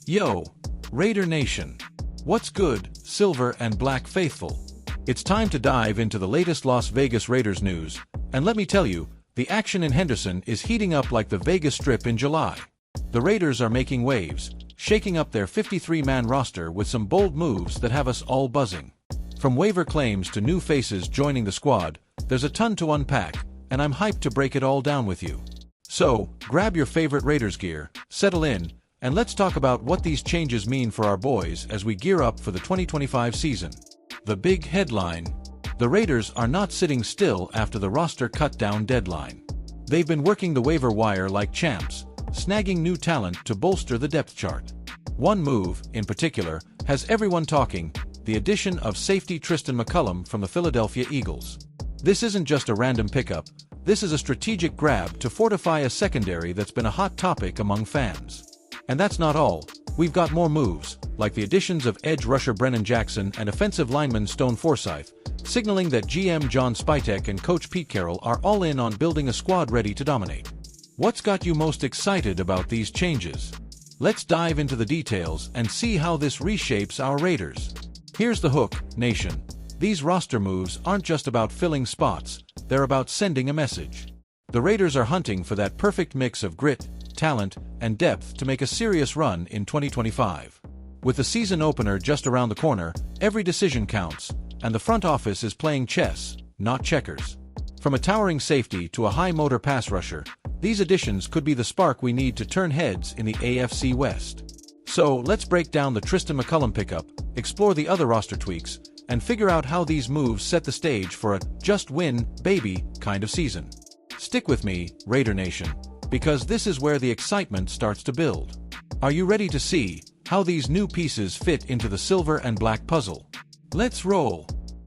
Yo, Raider Nation. What's good, Silver and Black Faithful? It's time to dive into the latest Las Vegas Raiders news, and let me tell you, the action in Henderson is heating up like the Vegas Strip in July. The Raiders are making waves, shaking up their 53-man roster with some bold moves that have us all buzzing. From waiver claims to new faces joining the squad, there's a ton to unpack, and I'm hyped to break it all down with you. So, grab your favorite Raiders gear, settle in, and let's talk about what these changes mean for our boys as we gear up for the 2025 season. The big headline: the Raiders are not sitting still after the roster cut-down deadline. They've been working the waiver wire like champs, snagging new talent to bolster the depth chart. One move, in particular, has everyone talking: the addition of safety Tristan McCullum from the Philadelphia Eagles. This isn't just a random pickup, this is a strategic grab to fortify a secondary that's been a hot topic among fans. And that's not all. We've got more moves, like the additions of edge rusher Brennan Jackson and offensive lineman Stone Forsythe, signaling that GM John Spytek and Coach Pete Carroll are all in on building a squad ready to dominate. What's got you most excited about these changes? Let's dive into the details and see how this reshapes our Raiders. Here's the hook, Nation. These roster moves aren't just about filling spots, they're about sending a message. The Raiders are hunting for that perfect mix of grit, talent, and depth to make a serious run in 2025. With the season opener just around the corner, every decision counts, and the front office is playing chess, not checkers. From a towering safety to a high-motor pass rusher, these additions could be the spark we need to turn heads in the AFC West. So, let's break down the Tristan McCullum pickup, explore the other roster tweaks, and figure out how these moves set the stage for a just win, baby kind of season. Stick with me, Raider Nation, because this is where the excitement starts to build. Are you ready to see how these new pieces fit into the silver and black puzzle? Let's roll!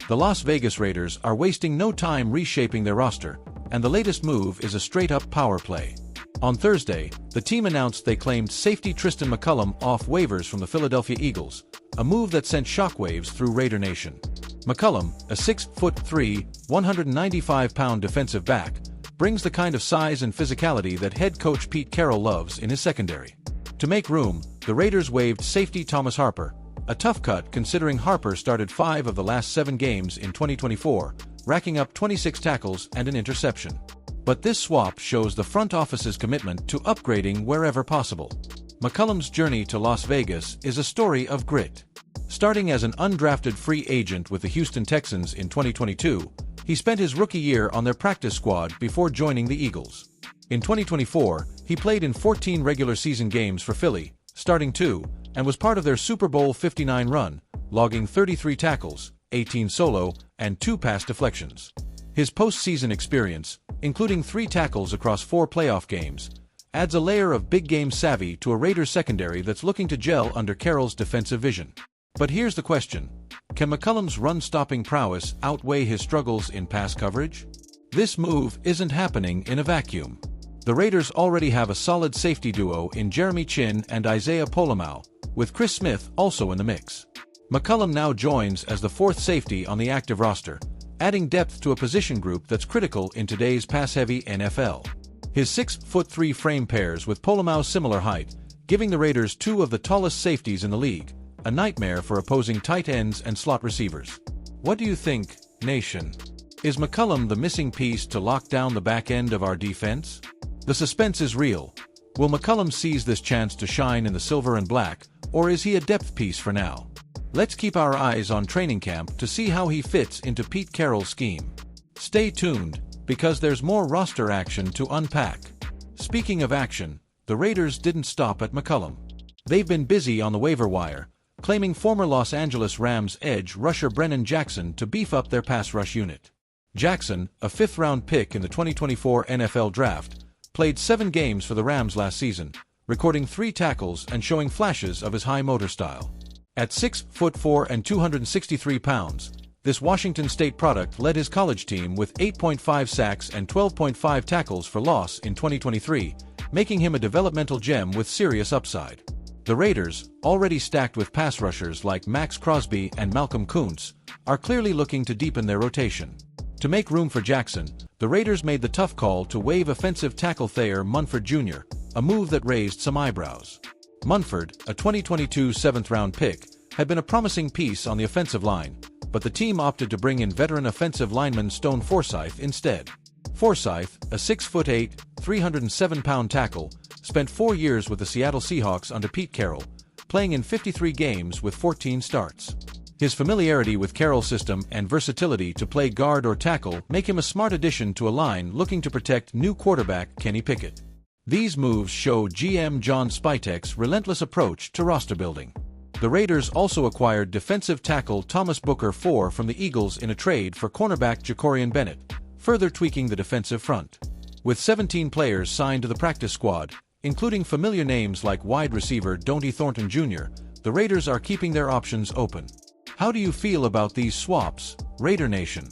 The Las Vegas Raiders are wasting no time reshaping their roster, and the latest move is a straight-up power play. On Thursday, the team announced they claimed safety Tristan McCullum off waivers from the Philadelphia Eagles, a move that sent shockwaves through Raider Nation. McCullum, a 6'3", 195-pound defensive back, brings the kind of size and physicality that head coach Pete Carroll loves in his secondary. To make room, the Raiders waived safety Thomas Harper, a tough cut considering Harper started 5 of the last 7 games in 2024, racking up 26 tackles and an interception. But this swap shows the front office's commitment to upgrading wherever possible. McCullum's journey to Las Vegas is a story of grit. Starting as an undrafted free agent with the Houston Texans in 2022, he spent his rookie year on their practice squad before joining the Eagles. In 2024, he played in 14 regular season games for Philly, starting 2, and was part of their Super Bowl 59 run, logging 33 tackles, 18 solo, and 2 pass deflections. His postseason experience, including 3 tackles across 4 playoff games, adds a layer of big-game savvy to a Raiders secondary that's looking to gel under Carroll's defensive vision. But here's the question: can McCullum's run-stopping prowess outweigh his struggles in pass coverage? This move isn't happening in a vacuum. The Raiders already have a solid safety duo in Jeremy Chinn and Isaiah Pola-Mao, with Chris Smith also in the mix. McCullum now joins as the 4th safety on the active roster, adding depth to a position group that's critical in today's pass-heavy NFL. His 6'3" frame pairs with Pola-Mao's similar height, giving the Raiders 2 of the tallest safeties in the league, a nightmare for opposing tight ends and slot receivers. What do you think, Nation? Is McCullum the missing piece to lock down the back end of our defense? The suspense is real. Will McCullum seize this chance to shine in the silver and black, or is he a depth piece for now? Let's keep our eyes on training camp to see how he fits into Pete Carroll's scheme. Stay tuned, because there's more roster action to unpack. Speaking of action, the Raiders didn't stop at McCullum. They've been busy on the waiver wire, claiming former Los Angeles Rams edge rusher Brennan Jackson to beef up their pass rush unit. Jackson, a 5th-round pick in the 2024 NFL Draft, played 7 games for the Rams last season, recording 3 tackles and showing flashes of his high motor style. At 6'4" and 263 pounds, this Washington State product led his college team with 8.5 sacks and 12.5 tackles for loss in 2023, making him a developmental gem with serious upside. The Raiders, already stacked with pass rushers like Max Crosby and Malcolm Kuntz, are clearly looking to deepen their rotation. To make room for Jackson, the Raiders made the tough call to waive offensive tackle Thayer Munford Jr., a move that raised some eyebrows. Munford, a 2022 seventh-round pick, had been a promising piece on the offensive line, but the team opted to bring in veteran offensive lineman Stone Forsythe instead. Forsythe, a 6'8", 307-pound tackle, spent 4 years with the Seattle Seahawks under Pete Carroll, playing in 53 games with 14 starts. His familiarity with Carroll's system and versatility to play guard or tackle make him a smart addition to a line looking to protect new quarterback Kenny Pickett. These moves show GM John Spytek's relentless approach to roster building. The Raiders also acquired defensive tackle Thomas Booker IV from the Eagles in a trade for cornerback Jacorian Bennett, further tweaking the defensive front. With 17 players signed to the practice squad, including familiar names like wide receiver Jeanty Thornton Jr., the Raiders are keeping their options open. How do you feel about these swaps, Raider Nation?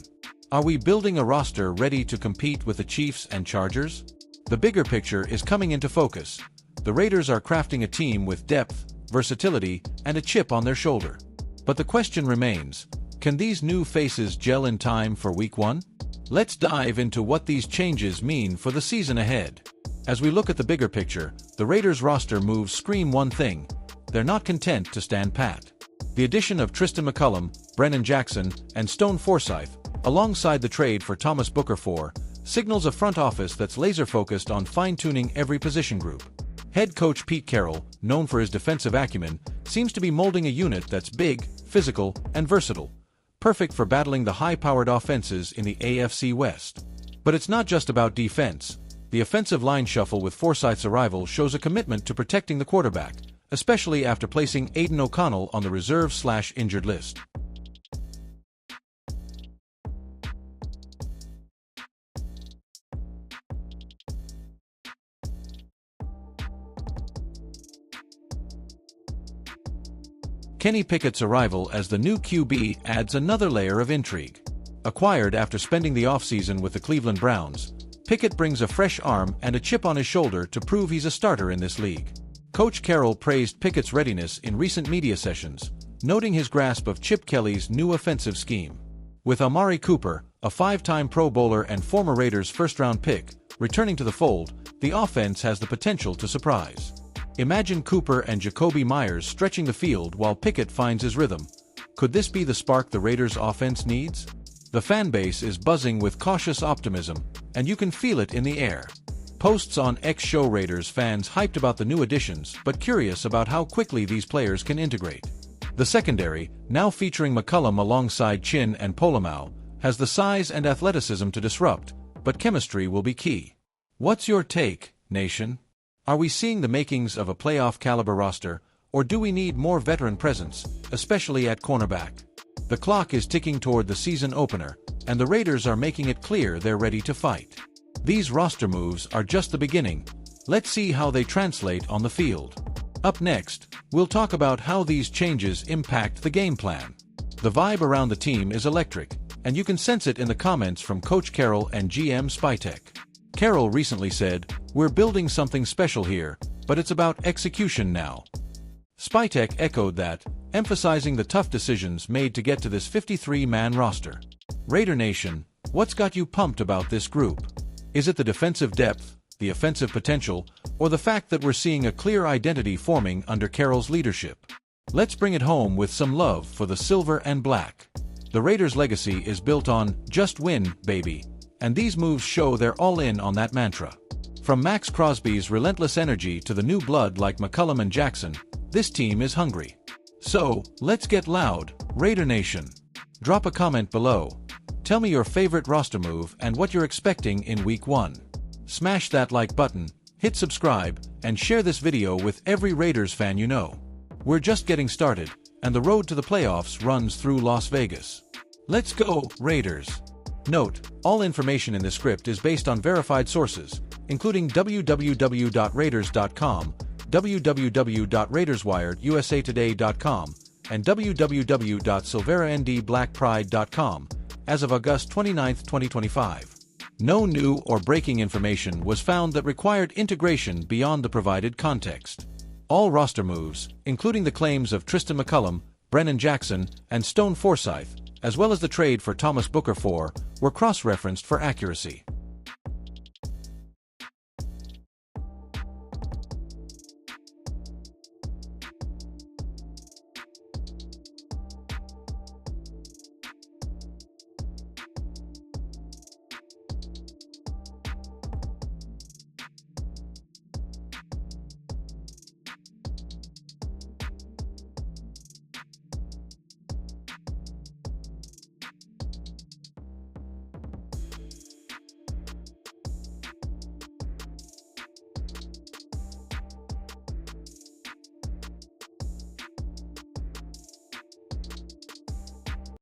Are we building a roster ready to compete with the Chiefs and Chargers? The bigger picture is coming into focus. The Raiders are crafting a team with depth, versatility, and a chip on their shoulder. But the question remains, can these new faces gel in time for Week 1? Let's dive into what these changes mean for the season ahead. As we look at the bigger picture, the Raiders roster moves scream one thing: they're not content to stand pat. The addition of Tristan McCullum, Brennan Jackson, and Stone Forsythe, alongside the trade for Thomas Booker IV, signals a front office that's laser-focused on fine-tuning every position group. Head coach Pete Carroll, known for his defensive acumen, seems to be molding a unit that's big, physical, and versatile, perfect for battling the high-powered offenses in the AFC West. But it's not just about defense. The offensive line shuffle with Forsythe's arrival shows a commitment to protecting the quarterback, especially after placing Aiden O'Connell on the reserve/injured list. Kenny Pickett's arrival as the new QB adds another layer of intrigue. Acquired after spending the offseason with the Cleveland Browns, Pickett brings a fresh arm and a chip on his shoulder to prove he's a starter in this league. Coach Carroll praised Pickett's readiness in recent media sessions, noting his grasp of Chip Kelly's new offensive scheme. With Amari Cooper, a 5-time Pro Bowler and former Raiders first-round pick, returning to the fold, the offense has the potential to surprise. Imagine Cooper and Jacoby Myers stretching the field while Pickett finds his rhythm. Could this be the spark the Raiders' offense needs? The fan base is buzzing with cautious optimism, and you can feel it in the air. Posts on X show Raiders fans hyped about the new additions but curious about how quickly these players can integrate. The secondary, now featuring McCullum alongside Chin and Polamalu, has the size and athleticism to disrupt, but chemistry will be key. What's your take, Nation? Are we seeing the makings of a playoff-caliber roster, or do we need more veteran presence, especially at cornerback? The clock is ticking toward the season opener, and the Raiders are making it clear they're ready to fight. These roster moves are just the beginning. Let's see how they translate on the field. Up next, we'll talk about how these changes impact the game plan. The vibe around the team is electric, and you can sense it in the comments from Coach Carroll and GM Spytek. Carroll recently said, "We're building something special here, but it's about execution now." Spytek echoed that, emphasizing the tough decisions made to get to this 53-man roster. Raider Nation, what's got you pumped about this group? Is it the defensive depth, the offensive potential, or the fact that we're seeing a clear identity forming under Carroll's leadership? Let's bring it home with some love for the silver and black. The Raiders' legacy is built on "just win, baby," and these moves show they're all in on that mantra. From Max Crosby's relentless energy to the new blood like McCullum and Jackson, this team is hungry. So, let's get loud, Raider Nation. Drop a comment below. Tell me your favorite roster move and what you're expecting in Week 1. Smash that like button, hit subscribe, and share this video with every Raiders fan you know. We're just getting started, and the road to the playoffs runs through Las Vegas. Let's go, Raiders! Note, all information in this script is based on verified sources, including www.raiders.com, www.raiderswiredusa.com, and www.silverandblackpride.com, as of August 29, 2025. No new or breaking information was found that required integration beyond the provided context. All roster moves, including the claims of Tristan McCullum, Brennan Jackson, and Stone Forsythe, as well as the trade for Thomas Booker IV, were cross-referenced for accuracy.